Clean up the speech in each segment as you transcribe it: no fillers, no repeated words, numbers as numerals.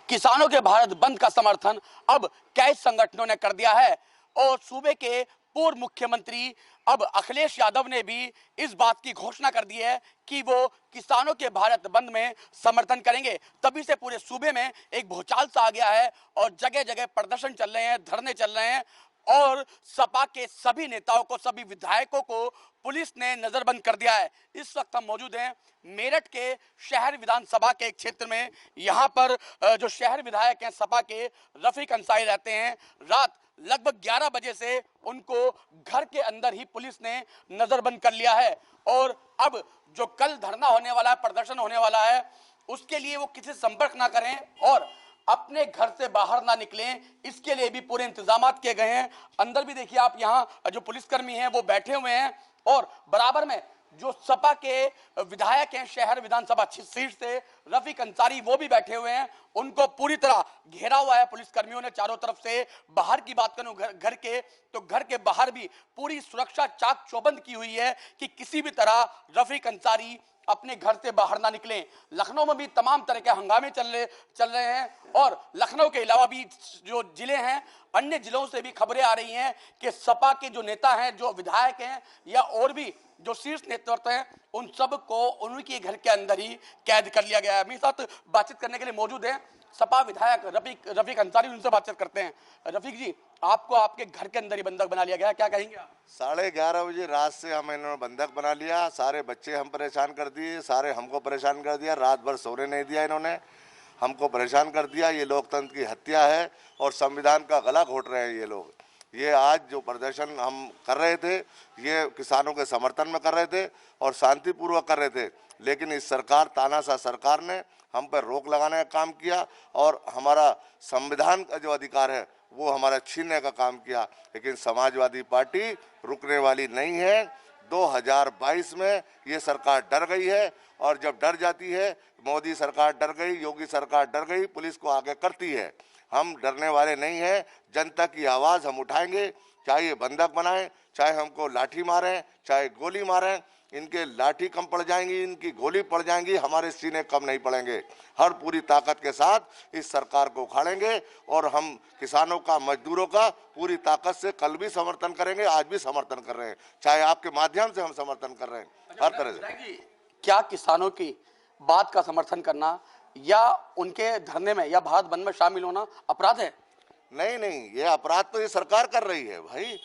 किसानों के भारत बंद का समर्थन अब कई संगठनों ने कर दिया है और सूबे के पूर्व मुख्यमंत्री अब अखिलेश यादव ने भी इस बात की घोषणा कर दी है कि वो किसानों के भारत बंद में समर्थन करेंगे। तभी से पूरे सूबे में एक भूचाल सा आ गया है और जगह जगह प्रदर्शन चल रहे हैं, धरने चल रहे हैं और सपा के सभी नेताओं को, सभी विधायकों को पुलिस ने नजरबंद कर दिया है। इस वक्त हम मौजूद हैं मेरठ के शहर विधानसभा के एक क्षेत्र में। यहाँ पर जो शहर विधायक हैं सपा के, रफीक अंसारी रहते हैं। रात लगभग 11 बजे से उनको घर के अंदर ही पुलिस ने नजरबंद कर लिया है और अब जो कल धरना होने वाला है, प्रदर्शन होने वाला है, उसके लिए वो किसी से संपर्क ना करें और अपने घर से बाहर ना निकलें, इसके लिए भी पूरे इंतजाम किए गए हैं। अंदर भी देखिए आप, यहाँ जो पुलिसकर्मी हैं वो बैठे हुए हैं और बराबर में जो सपा के विधायक हैं शहर विधानसभा सीट से, रफीक अंसारी, वो भी बैठे हुए हैं। उनको पूरी तरह घेरा हुआ है पुलिस कर्मियों ने चारों तरफ से। बाहर की बात करूं घर के, तो घर के बाहर भी पूरी सुरक्षा चाक चौबंद की हुई है कि किसी भी तरह रफीक अंसारी अपने घर से बाहर ना निकलें। लखनऊ में भी तमाम तरह के हंगामे चल रहे हैं और लखनऊ के अलावा भी जो जिले हैं, अन्य जिलों से भी खबरें आ रही हैं कि सपा के जो नेता हैं, जो विधायक हैं या और भी जो शीर्ष नेतृत्व हैं, उन सब को उनके घर के अंदर ही कैद कर लिया गया है। मेरे साथ बातचीत करने के लिए मौजूद हैं सपा विधायक रफीक अंसारी, उनसे बातचीत करते हैं। रफीक जी, आपको आपके घर के अंदर ही बंधक बना लिया गया, क्या कहेंगे आप? 11:30 बजे रात से हमें इन्होंने बंधक बना लिया। सारे बच्चे हम परेशान कर दिए, सारे हमको परेशान कर दिया। रात भर सोने नहीं दिया, इन्होंने हमको परेशान कर दिया। ये लोकतंत्र की हत्या है और संविधान का गला घोट रहे हैं ये लोग। ये आज जो प्रदर्शन हम कर रहे थे, ये किसानों के समर्थन में कर रहे थे और शांतिपूर्वक कर रहे थे, लेकिन इस सरकार, तानाशाह सरकार ने हम पर रोक लगाने का काम किया और हमारा संविधान का जो अधिकार है वो हमारा छीनने का काम किया। लेकिन समाजवादी पार्टी रुकने वाली नहीं है। 2022 में ये सरकार डर गई है और जब डर जाती है, मोदी सरकार डर गई, योगी सरकार डर गई, पुलिस को आगे करती है। हम डरने वाले नहीं हैं। जनता की आवाज़ हम उठाएंगे, चाहे ये बंधक बनाएं, चाहे हमको लाठी मारें, चाहे गोली मारें। इनके लाठी कम पड़ जाएंगी, इनकी गोली पड़ जाएंगी, हमारे सीने कम नहीं पड़ेंगे। हर पूरी ताकत के साथ इस सरकार को उखाड़ेंगे और हम किसानों का, मजदूरों का पूरी ताकत से कल भी समर्थन करेंगे, आज भी समर्थन कर रहे हैं, चाहे आपके माध्यम से हम समर्थन कर रहे हैं हर तरह से। क्या किसानों की बात का समर्थन करना या उनके धरने में या भारत बंद में शामिल होना अपराध है? नहीं नहीं, ये अपराध तो ये सरकार कर रही है भाई।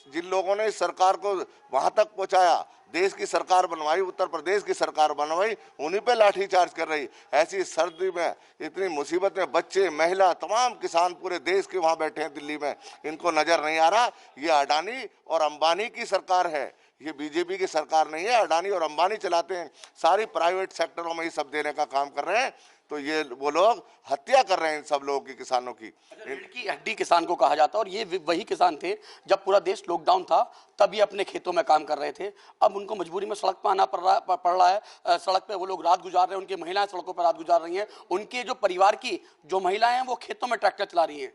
जिन लोगों ने इस सरकार को वहां तक पहुंचाया, देश की सरकार बनवाई, उत्तर प्रदेश की सरकार बनवाई, उन्हीं पे लाठीचार्ज कर रही। ऐसी सर्दी में, इतनी मुसीबत में बच्चे, महिला, तमाम किसान पूरे देश के वहां बैठे हैं दिल्ली में। इनको नजर नहीं आ रहा ये अडानी और अंबानी की सरकार है, ये बीजेपी की सरकार नहीं है। अडानी और अंबानी चलाते हैं, सारी प्राइवेट सेक्टरों में ये सब देने का काम कर रहे हैं। तो ये वो लोग हत्या कर रहे हैं इन सब लोगों की, किसानों की। रीढ़ की हड्डी किसान को कहा जाता है और ये वही किसान थे जब पूरा देश लॉकडाउन था तब ये अपने खेतों में काम कर रहे थे। अब उनको मजबूरी में सड़क पर आना पड़ रहा है। सड़क पे वो लोग रात गुजार रहे हैं, उनकी महिलाएं सड़कों पर रात गुजार रही हैं, उनके जो परिवार की जो महिलाएं हैं वो खेतों में ट्रैक्टर चला रही हैं।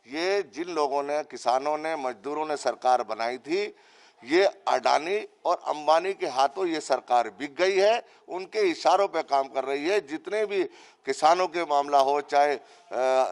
ये जिन लोगों ने, किसानों ने, मजदूरों ने सरकार बनाई थी, ये अडानी और अंबानी के हाथों ये सरकार बिक गई है। उनके इशारों पे काम कर रही है। जितने भी किसानों के मामला हो, चाहे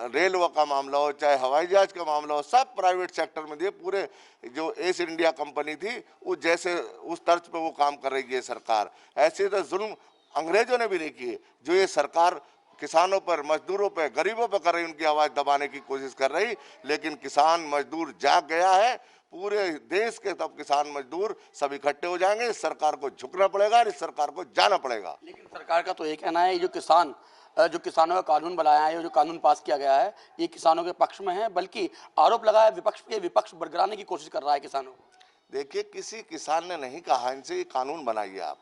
रेलवे का मामला हो, चाहे हवाई जहाज का मामला हो, सब प्राइवेट सेक्टर में दिए। पूरे जो ईस्ट इंडिया कंपनी थी वो जैसे उस तर्ज पे वो काम कर रही है सरकार। ऐसे तो जुल्म अंग्रेजों ने भी नहीं किए जो ये सरकार किसानों पर, मजदूरों पर, गरीबों पर कर रही। उनकी आवाज़ दबाने की कोशिश कर रही, लेकिन किसान मजदूर जाग गया है। पूरे देश के तब किसान मजदूर सब इकट्ठे हो जाएंगे। इस सरकार को झुकना पड़ेगा और इस सरकार को जाना पड़ेगा। लेकिन सरकार का तो ये कहना है, ये जो किसानों का कानून बनाया है, जो कानून पास किया गया है, ये किसानों के पक्ष में है, बल्कि आरोप लगाया विपक्ष बरगराने की कोशिश कर रहा है किसानों को। देखिए, किसी किसान ने नहीं कहा इनसे ये कानून बनाइए। आप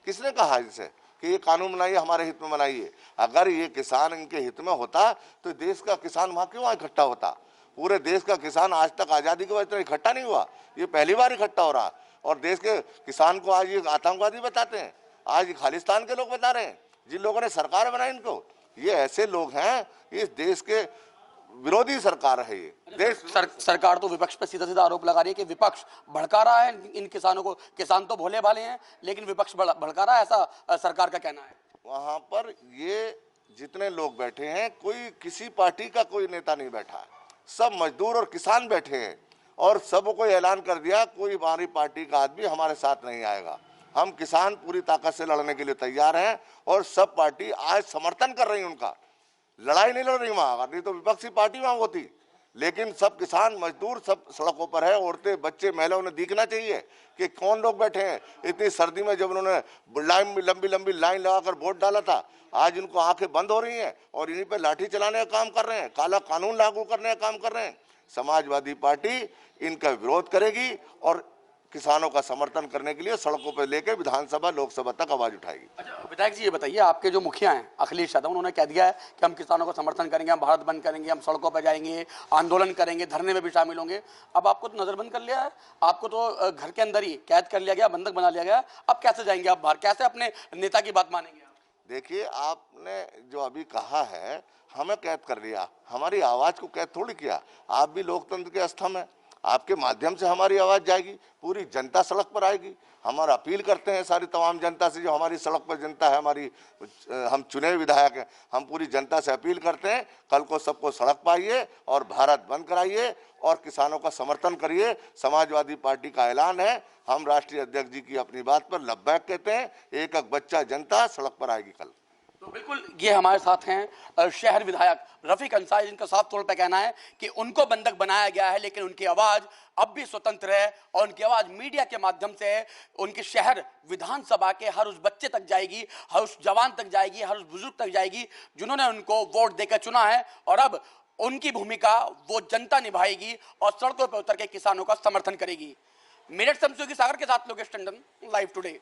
किसने कहा इनसे कि ये कानून बनाइए, हमारे हित में बनाइए? अगर ये किसान इनके हित में होता तो देश का किसान वहाँ क्यों इकट्ठा होता? पूरे देश का किसान आज तक आज़ादी के बाद इकट्ठा नहीं हुआ, ये पहली बार इकट्ठा हो रहा। और देश के किसान को आज ये आतंकवादी बताते हैं, आज खालिस्तान के लोग बता रहे हैं, जिन लोगों ने सरकार बनाई इनको। ये ऐसे लोग हैं, इस देश के विरोधी सरकार है ये देश। सरकार तो विपक्ष पर सीधा सीधा आरोप लगा रही है कि विपक्ष भड़का रहा है इन किसानों को। किसान तो भोले भाले हैं, लेकिन विपक्ष भड़का रहा है, ऐसा सरकार का कहना है। वहाँ पर ये जितने लोग बैठे हैं, कोई किसी पार्टी का कोई नेता नहीं बैठा है, सब मजदूर और किसान बैठे हैं और सबको ऐलान कर दिया कोई हमारी पार्टी का आदमी हमारे साथ नहीं आएगा। हम किसान पूरी ताकत से लड़ने के लिए तैयार हैं और सब पार्टी आज समर्थन कर रही है उनका। लड़ाई नहीं लड़ रही वहां, नहीं तो विपक्षी पार्टी वहां होती, लेकिन सब किसान मजदूर सब सड़कों पर है। औरतें बच्चे महिला, उन्हें दिखना चाहिए कि कौन लोग बैठे हैं। इतनी सर्दी में जब उन्होंने लंबी लंबी लाइन लगाकर वोट डाला था, आज इनको आंखें बंद हो रही हैं और इन्हीं पे लाठी चलाने का काम कर रहे हैं, काला कानून लागू करने का काम कर रहे हैं। समाजवादी पार्टी इनका विरोध करेगी और किसानों का समर्थन करने के लिए सड़कों पर लेकर विधानसभा लोकसभा तक आवाज उठाएगी। अच्छा विधायक जी, ये बताइए, आपके जो मुखिया हैं अखिलेश यादव, उन्होंने कह दिया है कि हम किसानों का समर्थन करेंगे, हम भारत बंद करेंगे, हम सड़कों पर जाएंगे, आंदोलन करेंगे, धरने में भी शामिल होंगे। अब आपको तो नजरबंद कर लिया है, आपको तो घर के अंदर ही कैद कर लिया गया, बंधक बना लिया गया। अब कैसे जाएंगे आप बाहर, कैसे अपने नेता की बात मानेंगे? देखिए, आपने जो अभी कहा है, हमें कैद कर लिया, हमारी आवाज को कैद थोड़ी किया। आप भी लोकतंत्र के स्तंभ हैं, आपके माध्यम से हमारी आवाज जाएगी, पूरी जनता सड़क पर आएगी। हमारा अपील करते हैं सारी तमाम जनता से, जो हमारी सड़क पर जनता है, हमारी हम चुने विधायक हैं, हम पूरी जनता से अपील करते हैं, कल को सबको सड़क पर आइए और भारत बंद कराइए और किसानों का समर्थन करिए। समाजवादी पार्टी का ऐलान है, हम राष्ट्रीय अध्यक्ष जी की अपनी बात पर लब्बैक कहते हैं। एक एक बच्चा जनता सड़क पर आएगी कल। तो बिल्कुल ये हमारे साथ हैं शहर विधायक रफीक अंसारी, जिनका साफ तौर पर कहना है कि उनको बंधक बनाया गया है, लेकिन उनकी आवाज अब भी स्वतंत्र है और उनकी आवाज मीडिया के माध्यम से उनके शहर विधानसभा के हर उस बच्चे तक जाएगी, हर उस जवान तक जाएगी, हर उस बुजुर्ग तक जाएगी जिन्होंने उनको वोट देकर चुना है। और अब उनकी भूमिका वो जनता निभाएगी और सड़कों पर उतर के किसानों का समर्थन करेगी। मेरठ से सागर के साथ लोकेश टंडन, लाइव टुडे।